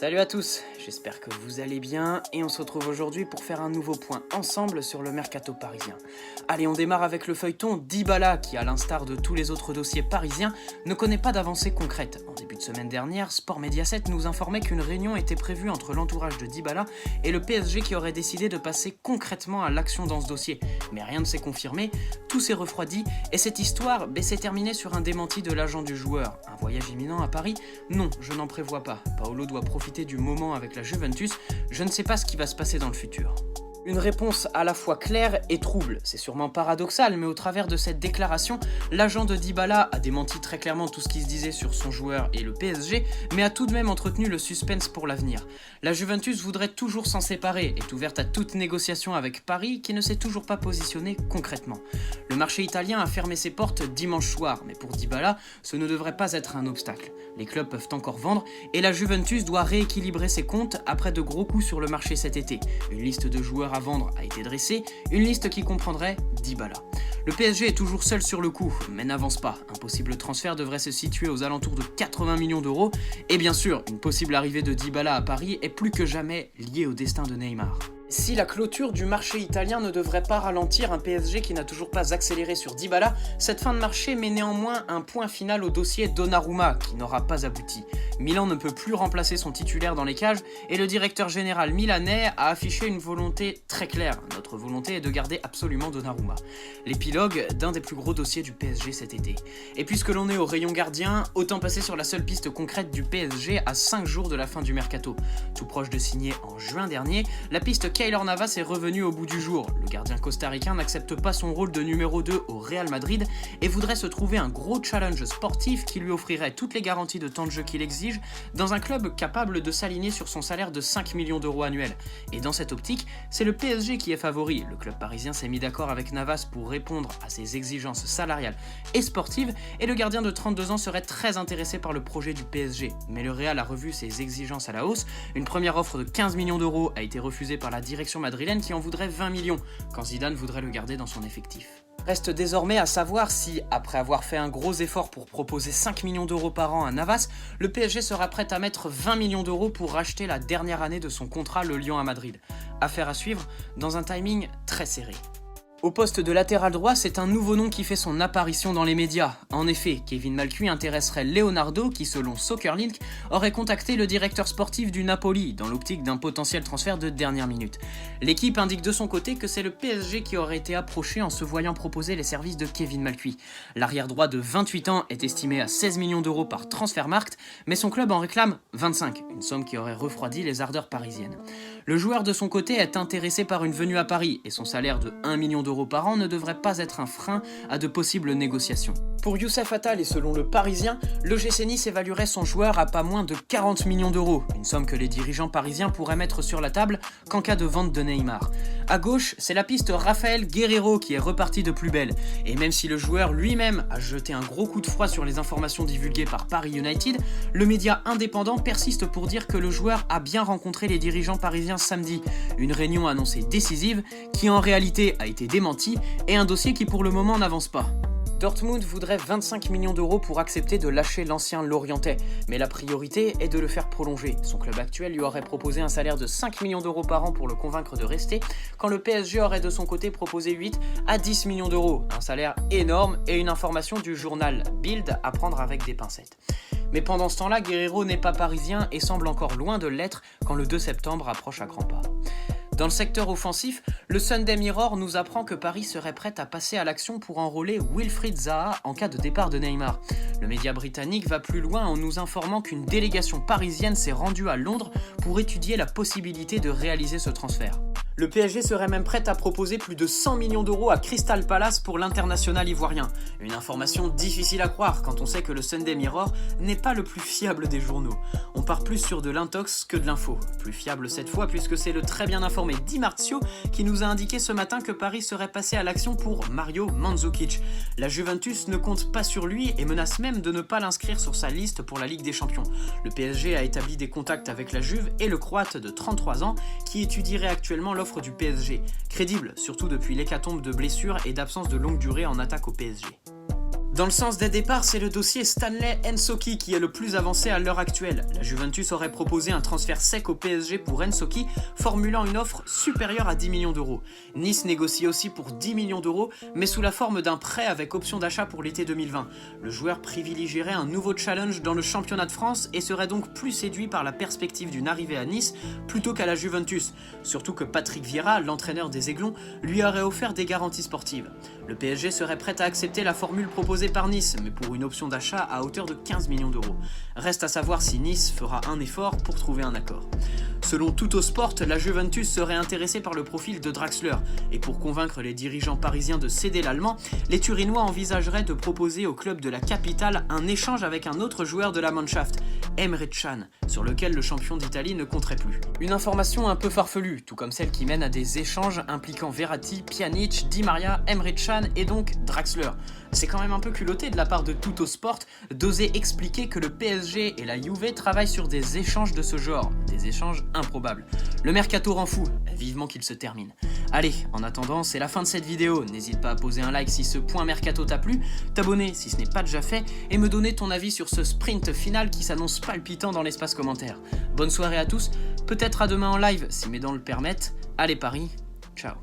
Salut à tous, j'espère que vous allez bien et on se retrouve aujourd'hui pour faire un nouveau point ensemble sur le mercato parisien. Allez, on démarre avec le feuilleton Dybala qui, à l'instar de tous les autres dossiers parisiens, ne connaît pas d'avancée concrète. En début de semaine dernière, Sport Mediaset nous informait qu'une réunion était prévue entre l'entourage de Dybala et le PSG qui aurait décidé de passer concrètement à l'action dans ce dossier. Mais rien ne s'est confirmé, tout s'est refroidi et cette histoire s'est terminée sur un démenti de l'agent du joueur. Un voyage imminent à Paris? Non, je n'en prévois pas. Paolo doit profiter du moment avec la Juventus, je ne sais pas ce qui va se passer dans le futur. Une réponse à la fois claire et trouble. C'est sûrement paradoxal, mais au travers de cette déclaration, l'agent de Dybala a démenti très clairement tout ce qui se disait sur son joueur et le PSG, mais a tout de même entretenu le suspense pour l'avenir. La Juventus voudrait toujours s'en séparer, est ouverte à toute négociation avec Paris, qui ne s'est toujours pas positionné concrètement. Le marché italien a fermé ses portes dimanche soir, mais pour Dybala, ce ne devrait pas être un obstacle. Les clubs peuvent encore vendre, et la Juventus doit rééquilibrer ses comptes après de gros coups sur le marché cet été. Une liste de joueurs à vendre a été dressée, une liste qui comprendrait Dybala. Le PSG est toujours seul sur le coup, mais n'avance pas. Un possible transfert devrait se situer aux alentours de 80 millions d'euros, et bien sûr, une possible arrivée de Dybala à Paris est plus que jamais liée au destin de Neymar. Si la clôture du marché italien ne devrait pas ralentir un PSG qui n'a toujours pas accéléré sur Dybala, cette fin de marché met néanmoins un point final au dossier Donnarumma qui n'aura pas abouti. Milan ne peut plus remplacer son titulaire dans les cages et le directeur général milanais a affiché une volonté très claire. Notre volonté est de garder absolument Donnarumma. L'épilogue d'un des plus gros dossiers du PSG cet été. Et puisque l'on est au rayon gardien, autant passer sur la seule piste concrète du PSG à 5 jours de la fin du mercato. Tout proche de signer en juin dernier, la piste Keylor Navas est revenu au bout du jour. Le gardien costaricain n'accepte pas son rôle de numéro 2 au Real Madrid et voudrait se trouver un gros challenge sportif qui lui offrirait toutes les garanties de temps de jeu qu'il exige dans un club capable de s'aligner sur son salaire de 5 millions d'euros annuels. Et dans cette optique, c'est le PSG qui est favori. Le club parisien s'est mis d'accord avec Navas pour répondre à ses exigences salariales et sportives et le gardien de 32 ans serait très intéressé par le projet du PSG. Mais le Real a revu ses exigences à la hausse. Une première offre de 15 millions d'euros a été refusée par la direction madrilène qui en voudrait 20 millions, quand Zidane voudrait le garder dans son effectif. Reste désormais à savoir si, après avoir fait un gros effort pour proposer 5 millions d'euros par an à Navas, le PSG sera prêt à mettre 20 millions d'euros pour racheter la dernière année de son contrat le Lyon à Madrid. Affaire à suivre dans un timing très serré. Au poste de latéral droit, c'est un nouveau nom qui fait son apparition dans les médias. En effet, Kevin Malcuit intéresserait Leonardo qui, selon Soccerlink, aurait contacté le directeur sportif du Napoli dans l'optique d'un potentiel transfert de dernière minute. L'équipe indique de son côté que c'est le PSG qui aurait été approché en se voyant proposer les services de Kevin Malcuit. L'arrière droit de 28 ans est estimé à 16 millions d'euros par Transfermarkt, mais son club en réclame 25, une somme qui aurait refroidi les ardeurs parisiennes. Le joueur de son côté est intéressé par une venue à Paris et son salaire de 1 million d'euros par an ne devrait pas être un frein à de possibles négociations. Pour Youssef Attal et selon le Parisien, le GC Nice évaluerait son joueur à pas moins de 40 millions d'euros, une somme que les dirigeants parisiens pourraient mettre sur la table qu'en cas de vente de Neymar. À gauche, c'est la piste Raphaël Guerreiro qui est repartie de plus belle, et même si le joueur lui-même a jeté un gros coup de froid sur les informations divulguées par Paris United, le média indépendant persiste pour dire que le joueur a bien rencontré les dirigeants parisiens samedi, une réunion annoncée décisive qui en réalité a été démentie et un dossier qui pour le moment n'avance pas. Dortmund voudrait 25 millions d'euros pour accepter de lâcher l'ancien Lorientais, mais la priorité est de le faire prolonger. Son club actuel lui aurait proposé un salaire de 5 millions d'euros par an pour le convaincre de rester, quand le PSG aurait de son côté proposé 8 à 10 millions d'euros, un salaire énorme et une information du journal Bild à prendre avec des pincettes. Mais pendant ce temps-là, Guerreiro n'est pas parisien et semble encore loin de l'être quand le 2 septembre approche à grands pas. Dans le secteur offensif, le Sunday Mirror nous apprend que Paris serait prêt à passer à l'action pour enrôler Wilfried Zaha en cas de départ de Neymar. Le média britannique va plus loin en nous informant qu'une délégation parisienne s'est rendue à Londres pour étudier la possibilité de réaliser ce transfert. Le PSG serait même prêt à proposer plus de 100 millions d'euros à Crystal Palace pour l'international ivoirien. Une information difficile à croire quand on sait que le Sunday Mirror n'est pas le plus fiable des journaux. On part plus sur de l'intox que de l'info. Plus fiable cette fois puisque c'est le très bien informé Di Marzio qui nous a indiqué ce matin que Paris serait passé à l'action pour Mario Mandzukic. La Juventus ne compte pas sur lui et menace même de ne pas l'inscrire sur sa liste pour la Ligue des Champions. Le PSG a établi des contacts avec la Juve et le Croate de 33 ans qui étudierait actuellement l'offre du PSG. Crédible, surtout depuis l'hécatombe de blessures et d'absence de longue durée en attaque au PSG. Dans le sens des départs, c'est le dossier Stanley Nsoki qui est le plus avancé à l'heure actuelle. La Juventus aurait proposé un transfert sec au PSG pour Nsoki, formulant une offre supérieure à 10 millions d'euros. Nice négocie aussi pour 10 millions d'euros, mais sous la forme d'un prêt avec option d'achat pour l'été 2020. Le joueur privilégierait un nouveau challenge dans le championnat de France et serait donc plus séduit par la perspective d'une arrivée à Nice plutôt qu'à la Juventus. Surtout que Patrick Vieira, l'entraîneur des Aiglons, lui aurait offert des garanties sportives. Le PSG serait prêt à accepter la formule proposée par Nice, mais pour une option d'achat à hauteur de 15 millions d'euros. Reste à savoir si Nice fera un effort pour trouver un accord. Selon Tuttosport, la Juventus serait intéressée par le profil de Draxler, et pour convaincre les dirigeants parisiens de céder l'Allemand, les Turinois envisageraient de proposer au club de la capitale un échange avec un autre joueur de la Mannschaft, Emre Can, sur lequel le champion d'Italie ne compterait plus. Une information un peu farfelue, tout comme celle qui mène à des échanges impliquant Verratti, Pjanic, Di Maria, Emre Can et donc Draxler. C'est quand même un peu culotté de la part de Tuttosport d'oser expliquer que le PSG et la Juve travaillent sur des échanges de ce genre, des échanges improbables. Le mercato rend fou, vivement qu'il se termine. Allez, en attendant, c'est la fin de cette vidéo, n'hésite pas à poser un like si ce point mercato t'a plu, t'abonner si ce n'est pas déjà fait, et me donner ton avis sur ce sprint final qui s'annonce palpitant dans l'espace commentaire. Bonne soirée à tous, peut-être à demain en live si mes dents le permettent. Allez Paris, ciao.